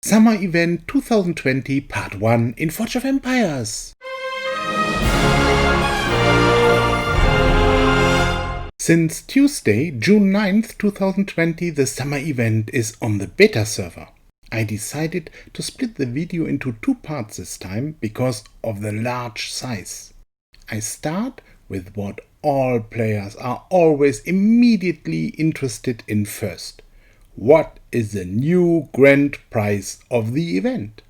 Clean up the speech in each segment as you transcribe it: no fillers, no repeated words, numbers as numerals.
Summer Event 2020 Part 1 in Forge of Empires. Since Tuesday, June 9th, 2020, the summer event is on the beta server. I decided to split the video into two parts this time because of the large size. I start with what all players are always immediately interested in first. What is the new grand prize of the event?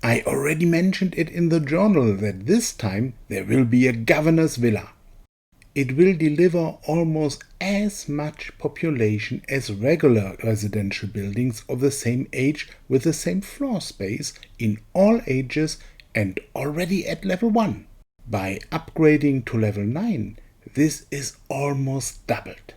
I already mentioned it in the journal that this time there will be a governor's villa. It will deliver almost as much population as regular residential buildings of the same age with the same floor space in all ages and already at level 1. By upgrading to level 9, this is almost doubled.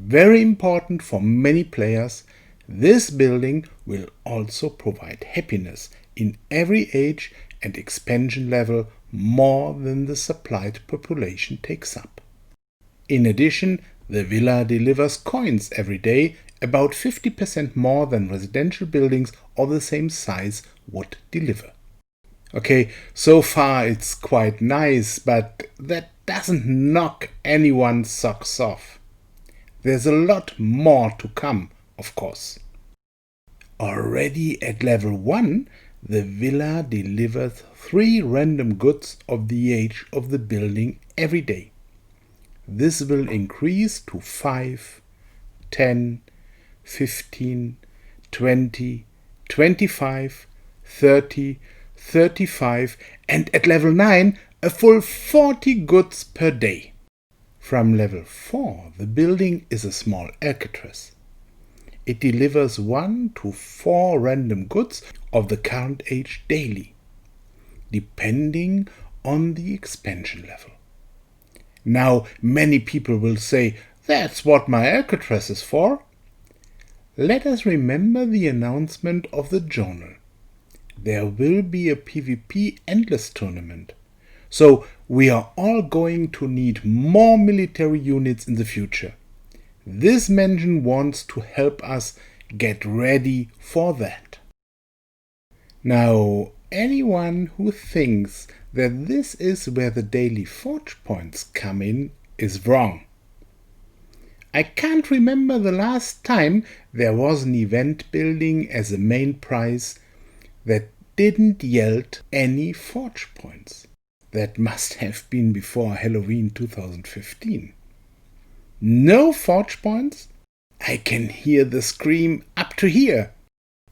Very important for many players, this building will also provide happiness in every age and expansion level more than the supplied population takes up. In addition, the villa delivers coins every day, about 50% more than residential buildings of the same size would deliver. Okay, so far it's quite nice, but that doesn't knock anyone's socks off. There's a lot more to come, of course. Already at level 1, the villa delivers 3 random goods of the age of the building every day. This will increase to 5, 10, 15, 20, 25, 30, 35 and at level 9 a full 40 goods per day. From level 4 the building is a small Alcatraz. It delivers 1 to 4 random goods of the current age daily, depending on the expansion level. Now, many people will say, that's what my Alcatraz is for. Let us remember the announcement of the journal. There will be a PvP Endless tournament. So we are all going to need more military units in the future. This mention wants to help us get ready for that. Now, anyone who thinks that this is where the daily forge points come in is wrong. I can't remember the last time there was an event building as a main prize that didn't yield any forge points. That must have been before Halloween 2015. No forge points? I can hear the scream up to here.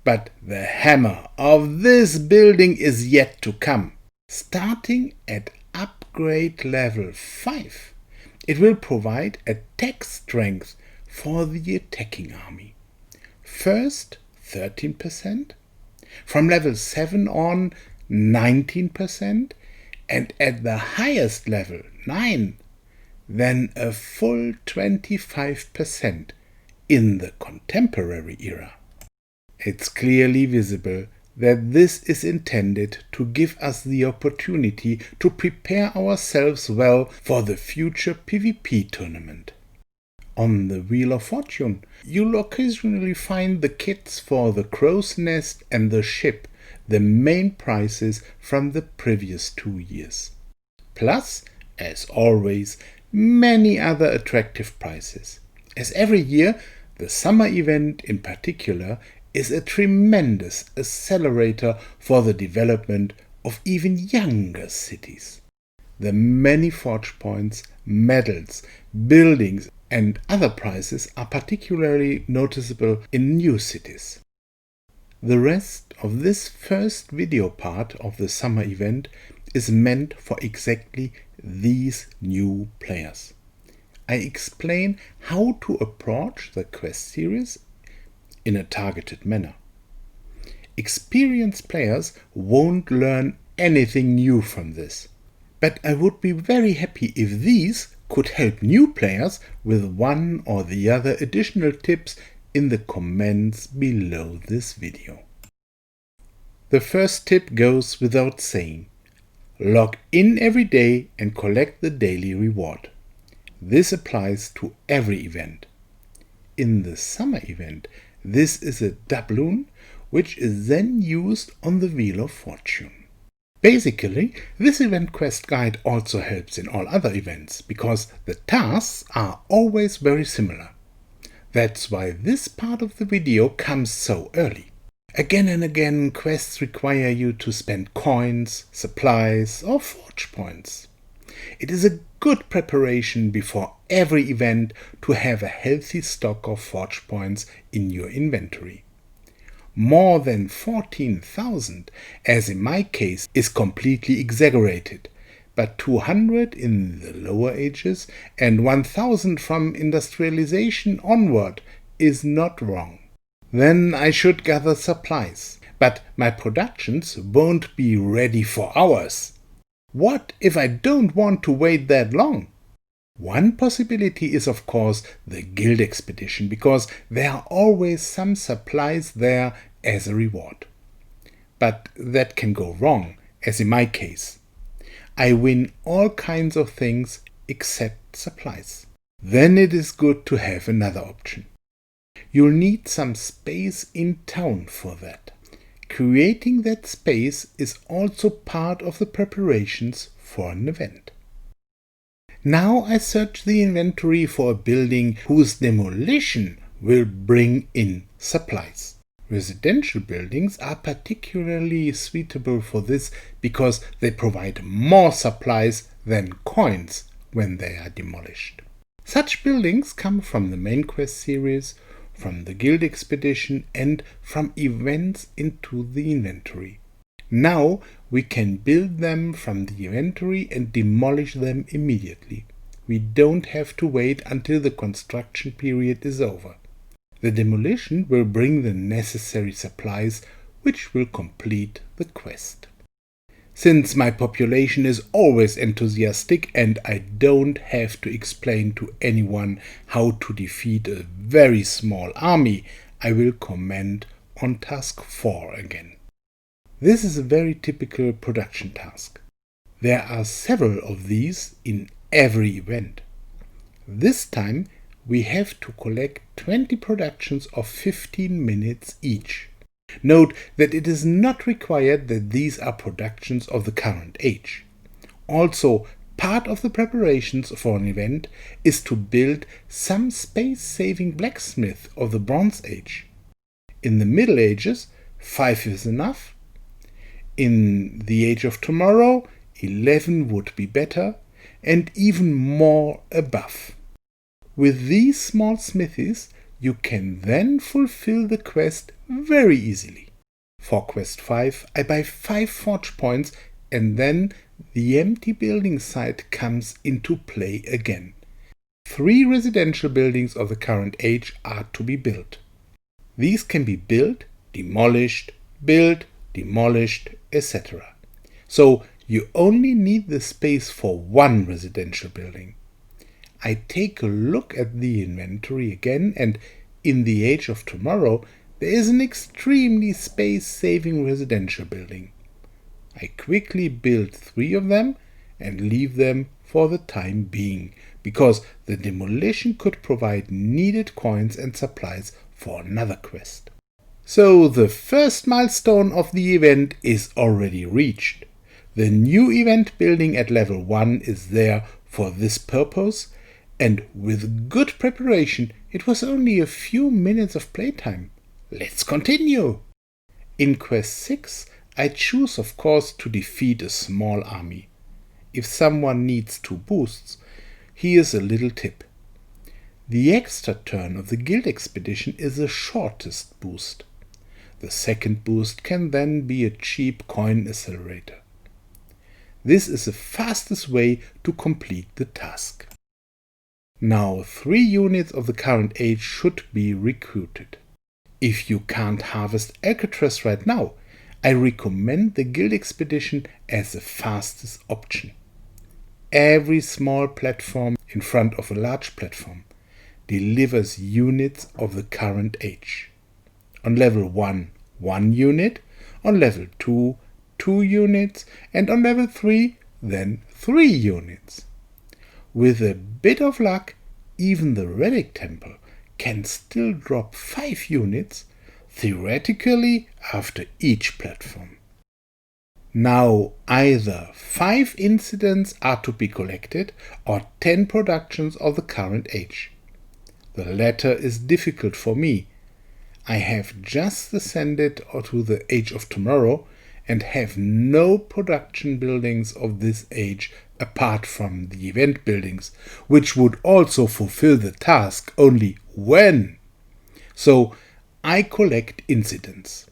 But the hammer of this building is yet to come. Starting at upgrade level 5, it will provide attack strength for the attacking army. First 13%, from level 7 on 19%, and at the highest level 9, then a full 25% in the contemporary era. It's clearly visible that this is intended to give us the opportunity to prepare ourselves well for the future PvP tournament. On the Wheel of Fortune, you'll occasionally find the kits for the crow's nest and the ship, the main prizes from the previous 2 years. Plus, as always, many other attractive prizes. As every year, the summer event in particular is a tremendous accelerator for the development of even younger cities. The many forge points, medals, buildings and other prizes are particularly noticeable in new cities. The rest of this first video part of the summer event is meant for exactly these new players. I explain how to approach the quest series in a targeted manner. Experienced players won't learn anything new from this, but I would be very happy if these could help new players with one or the other additional tips in the comments below this video. The first tip goes without saying. Log in every day and collect the daily reward. This applies to every event. In the summer event, this is a doubloon which is then used on the Wheel of Fortune. Basically, this event quest guide also helps in all other events, because the tasks are always very similar. That's why this part of the video comes so early. Again and again, quests require you to spend coins, supplies, or forge points. It is a good preparation before every event to have a healthy stock of forge points in your inventory. More than 14,000, as in my case, is completely exaggerated, but 200 in the lower ages and 1,000 from industrialization onward is not wrong. Then I should gather supplies, but my productions won't be ready for hours. What if I don't want to wait that long? One possibility is, of course, the guild expedition, because there are always some supplies there as a reward. But that can go wrong, as in my case. I win all kinds of things except supplies. Then it is good to have another option. You'll need some space in town for that. Creating that space is also part of the preparations for an event. Now I search the inventory for a building whose demolition will bring in supplies. Residential buildings are particularly suitable for this because they provide more supplies than coins when they are demolished. Such buildings come from the main quest series, from the guild expedition, and from events into the inventory. Now we can build them from the inventory and demolish them immediately. We don't have to wait until the construction period is over. The demolition will bring the necessary supplies, which will complete the quest. Since my population is always enthusiastic and I don't have to explain to anyone how to defeat a very small army, I will comment on task 4 again. This is a very typical production task. There are several of these in every event. This time we have to collect 20 productions of 15 minutes each. Note that it is not required that these are productions of the current age. Also, part of the preparations for an event is to build some space-saving blacksmith of the Bronze Age. In the Middle Ages, 5 is enough. In the Age of Tomorrow, 11 would be better, and even more above. With these small smithies, you can then fulfill the quest very easily. For quest 5, I buy 5 forge points, and then the empty building site comes into play again. 3 residential buildings of the current age are to be built. These can be built, demolished, etc. So you only need the space for 1 residential building. I take a look at the inventory again, and in the Age of Tomorrow there is an extremely space-saving residential building. I quickly build 3 of them and leave them for the time being, because the demolition could provide needed coins and supplies for another quest. So the first milestone of the event is already reached. The new event building at level 1 is there for this purpose, and with good preparation it was only a few minutes of playtime. Let's continue! In quest 6 I choose, of course, to defeat a small army. If someone needs 2 boosts, here's a little tip. The extra turn of the guild expedition is the shortest boost. The second boost can then be a cheap coin accelerator. This is the fastest way to complete the task. Now 3 units of the current age should be recruited. If you can't harvest Alcatraz right now, I recommend the guild expedition as the fastest option. Every small platform in front of a large platform delivers units of the current age. On level 1, 1 unit, on level 2, 2 units, and on level 3, then 3 units. With a bit of luck, even the relic temple can still drop 5 units theoretically after each platform. Now either 5 incidents are to be collected or 10 productions of the current age. The latter is difficult for me. I have just ascended to the age of tomorrow and have no production buildings of this age apart from the event buildings, which would also fulfill the task only when. So I collect incidents.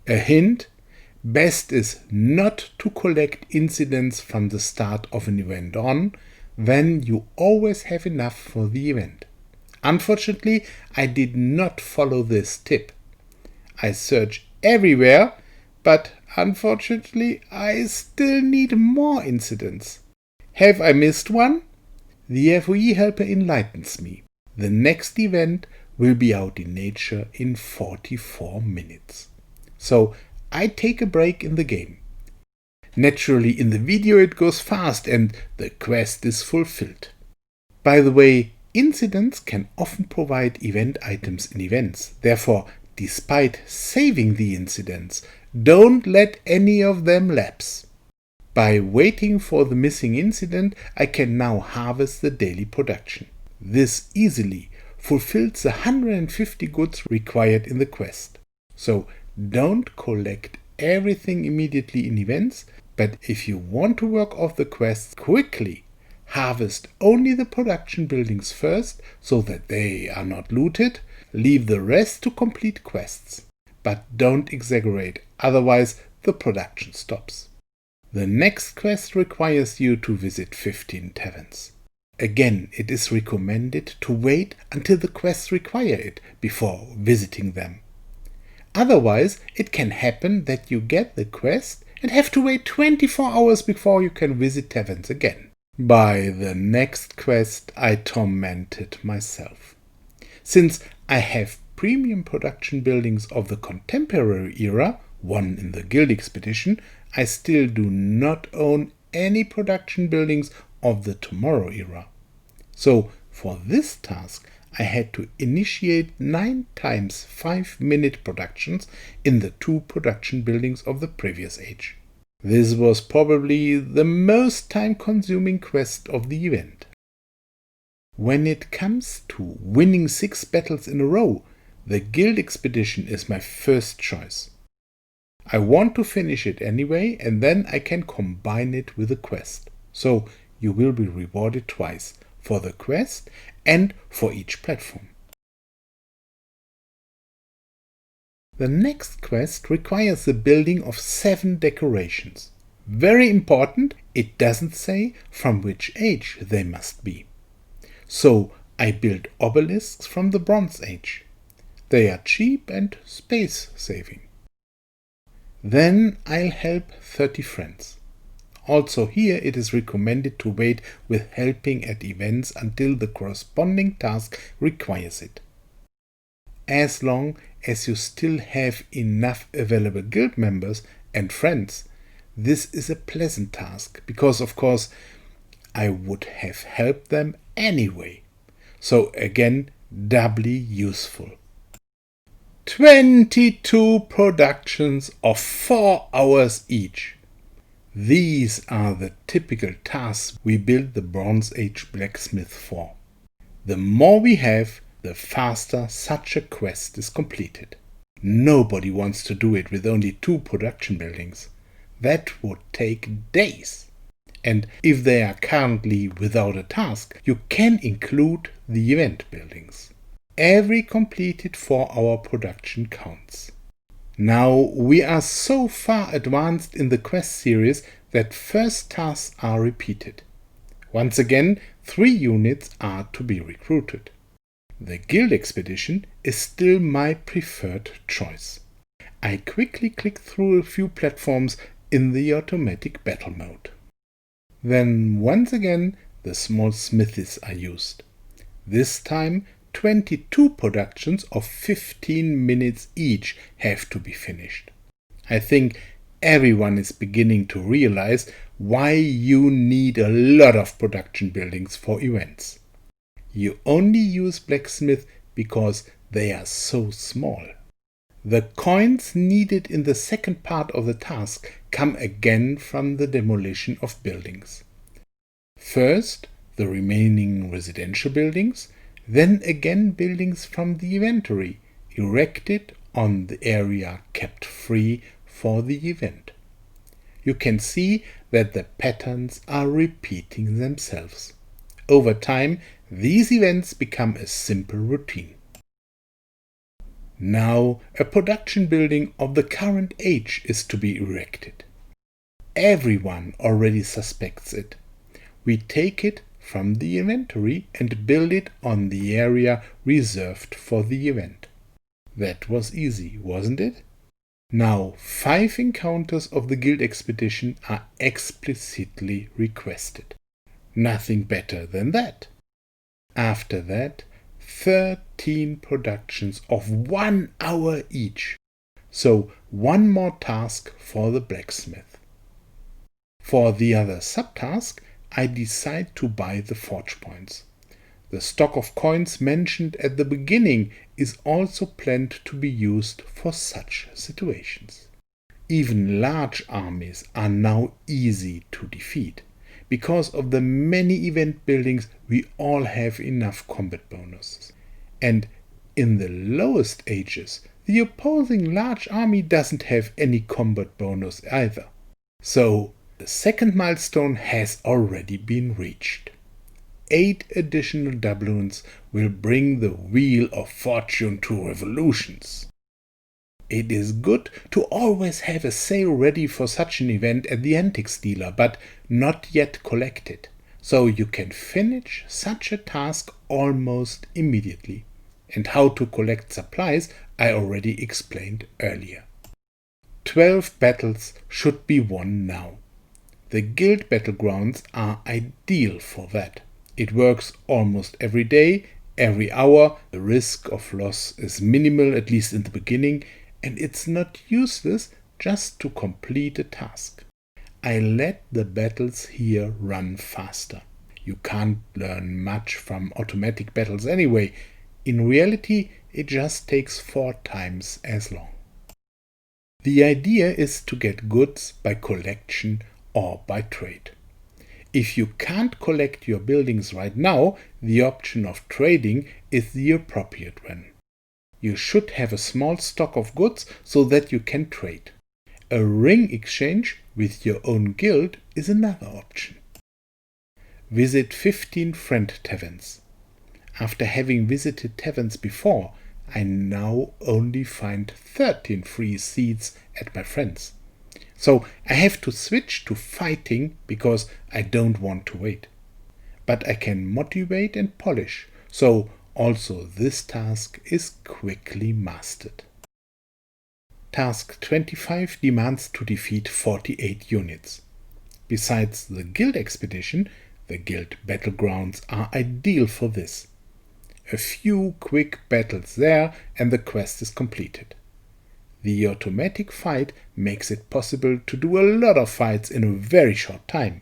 A hint: best is not to collect incidents from the start of an event on, then you always have enough for the event. Unfortunately, I did not follow this tip. I search everywhere, but unfortunately I still need more incidents. Have I missed one? The FoE helper enlightens me. The next event will be out in nature in 44 minutes. So I take a break in the game. Naturally, in the video it goes fast and the quest is fulfilled. By the way, incidents can often provide event items in events. Therefore, despite saving the incidents, don't let any of them lapse. By waiting for the missing incident, I can now harvest the daily production. This easily fulfills the 150 goods required in the quest. So don't collect everything immediately in events, but if you want to work off the quests quickly, harvest only the production buildings first so that they are not looted, leave the rest to complete quests. But don't exaggerate, otherwise the production stops. The next quest requires you to visit 15 taverns. Again, it is recommended to wait until the quests require it before visiting them. Otherwise, it can happen that you get the quest and have to wait 24 hours before you can visit taverns again. By the next quest, I tormented myself. Since I have premium production buildings of the contemporary era, one in the Guild Expedition, I still do not own any production buildings of the Tomorrow era. So for this task I had to initiate 9 times 5-minute productions in the 2 production buildings of the previous age. This was probably the most time-consuming quest of the event. When it comes to winning 6 battles in a row, the Guild Expedition is my first choice. I want to finish it anyway, and then I can combine it with a quest. So you will be rewarded twice, for the quest and for each platform. The next quest requires the building of 7 decorations. Very important, it doesn't say from which age they must be. So I built obelisks from the Bronze Age. They are cheap and space-saving. Then I'll help 30 friends. Also here it is recommended to wait with helping at events until the corresponding task requires it. As long as you still have enough available guild members and friends, this is a pleasant task because of course I would have helped them anyway. So again, doubly useful. 22 productions of 4 hours each. These are the typical tasks we build the Bronze Age blacksmith for. The more we have, the faster such a quest is completed. Nobody wants to do it with only 2 production buildings. That would take days. And if they are currently without a task, you can include the event buildings. Every completed 4-hour production counts. Now we are so far advanced in the quest series that first tasks are repeated. Once again, 3 units are to be recruited. The Guild Expedition is still my preferred choice. I quickly click through a few platforms in the automatic battle mode. Then once again the small smithies are used. This time 22 productions of 15 minutes each have to be finished. I think everyone is beginning to realize why you need a lot of production buildings for events. You only use blacksmith because they are so small. The coins needed in the second part of the task come again from the demolition of buildings. First, the remaining residential buildings, then again buildings from the inventory, erected on the area kept free for the event. You can see that the patterns are repeating themselves. Over time, these events become a simple routine. Now, a production building of the current age is to be erected. Everyone already suspects it. We take it from the inventory and build it on the area reserved for the event. That was easy, wasn't it? Now, 5 encounters of the guild expedition are explicitly requested. Nothing better than that. After that, 13 productions of 1 hour each. So, one more task for the blacksmith. For the other subtask, I decide to buy the forge points. The stock of coins mentioned at the beginning is also planned to be used for such situations. Even large armies are now easy to defeat. Because of the many event buildings, we all have enough combat bonuses. And in the lowest ages, the opposing large army doesn't have any combat bonus either. So, the second milestone has already been reached. 8 additional doubloons will bring the Wheel of Fortune to revolutions. It is good to always have a sale ready for such an event at the antiques dealer, but not yet collected, so you can finish such a task almost immediately. And how to collect supplies I already explained earlier. 12 battles should be won now. The guild battlegrounds are ideal for that. It works almost every day, every hour. The risk of loss is minimal, at least in the beginning, and it's not useless just to complete a task. I let the battles here run faster. You can't learn much from automatic battles anyway. In reality, it just takes 4 times as long. The idea is to get goods by collection or by trade. If you can't collect your buildings right now, the option of trading is the appropriate one. You should have a small stock of goods so that you can trade. A ring exchange with your own guild is another option. Visit 15 friend taverns. After having visited taverns before, I now only find 13 free seats at my friends. So I have to switch to fighting because I don't want to wait. But I can motivate and polish, so also this task is quickly mastered. Task 25 demands to defeat 48 units. Besides the guild expedition, the guild battlegrounds are ideal for this. A few quick battles there and the quest is completed. The automatic fight makes it possible to do a lot of fights in a very short time.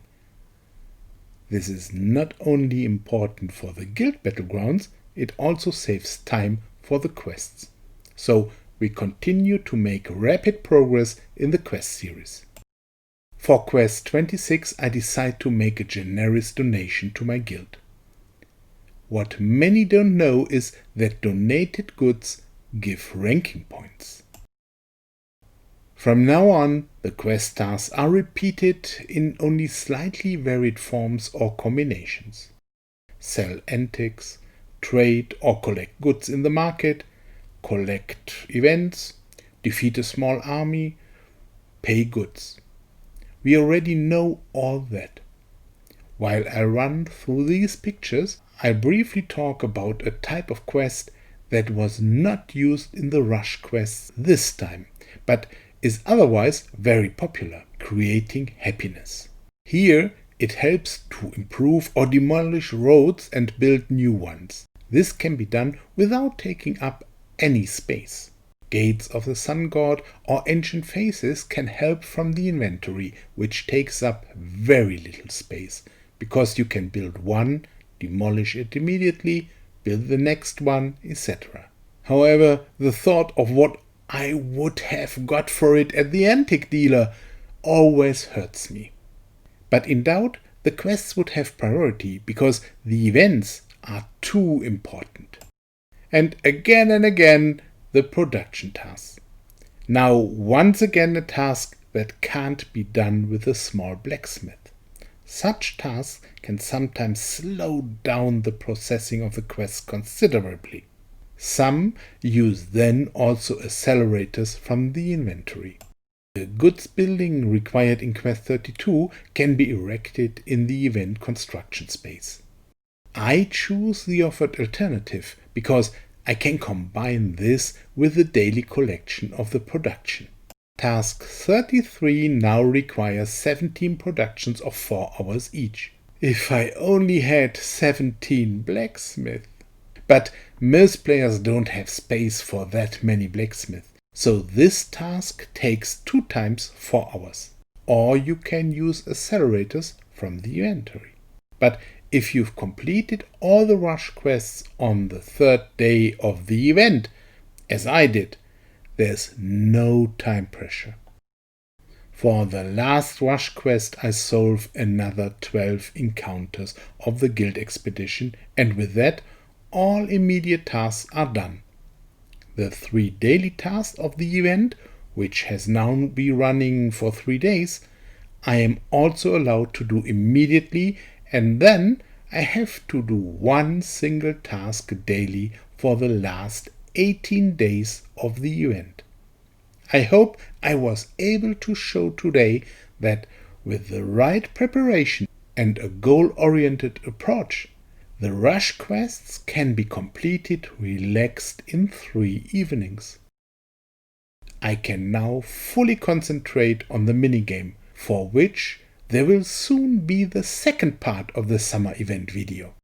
This is not only important for the guild battlegrounds, it also saves time for the quests. So we continue to make rapid progress in the quest series. For quest 26 I decide to make a generous donation to my guild. What many don't know is that donated goods give ranking points. From now on, the quest tasks are repeated in only slightly varied forms or combinations. Sell antiques, trade or collect goods in the market, collect events, defeat a small army, pay goods. We already know all that. While I run through these pictures, I briefly talk about a type of quest that was not used in the rush quests this time, but is otherwise very popular, creating happiness. Here it helps to improve or demolish roads and build new ones. This can be done without taking up any space. Gates of the Sun God or ancient faces can help from the inventory, which takes up very little space, because you can build one, demolish it immediately, build the next one, etc. However, the thought of what I would have got for it at the antique dealer always hurts me. But in doubt, the quests would have priority because the events are too important. And again, the production tasks. Now, once again, a task that can't be done with a small blacksmith. Such tasks can sometimes slow down the processing of the quest considerably. Some use then also accelerators from the inventory. The goods building required in Quest 32 can be erected in the event construction space. I choose the offered alternative because I can combine this with the daily collection of the production. Task 33 now requires 17 productions of 4 hours each. If I only had 17 blacksmiths. But most players don't have space for that many blacksmiths, so this task takes 2 times 4 hours. Or you can use accelerators from the inventory. But if you've completed all the rush quests on the 3rd day of the event, as I did, there's no time pressure. For the last rush quest I solve another 12 encounters of the guild expedition, and with that all immediate tasks are done. The 3 daily tasks of the event, which has now been running for 3 days, I am also allowed to do immediately, and then I have to do 1 single task daily for the last 18 days of the event. I hope I was able to show today that with the right preparation and a goal-oriented approach, the rush quests can be completed relaxed in 3 evenings. I can now fully concentrate on the minigame, for which there will soon be the second part of the summer event video.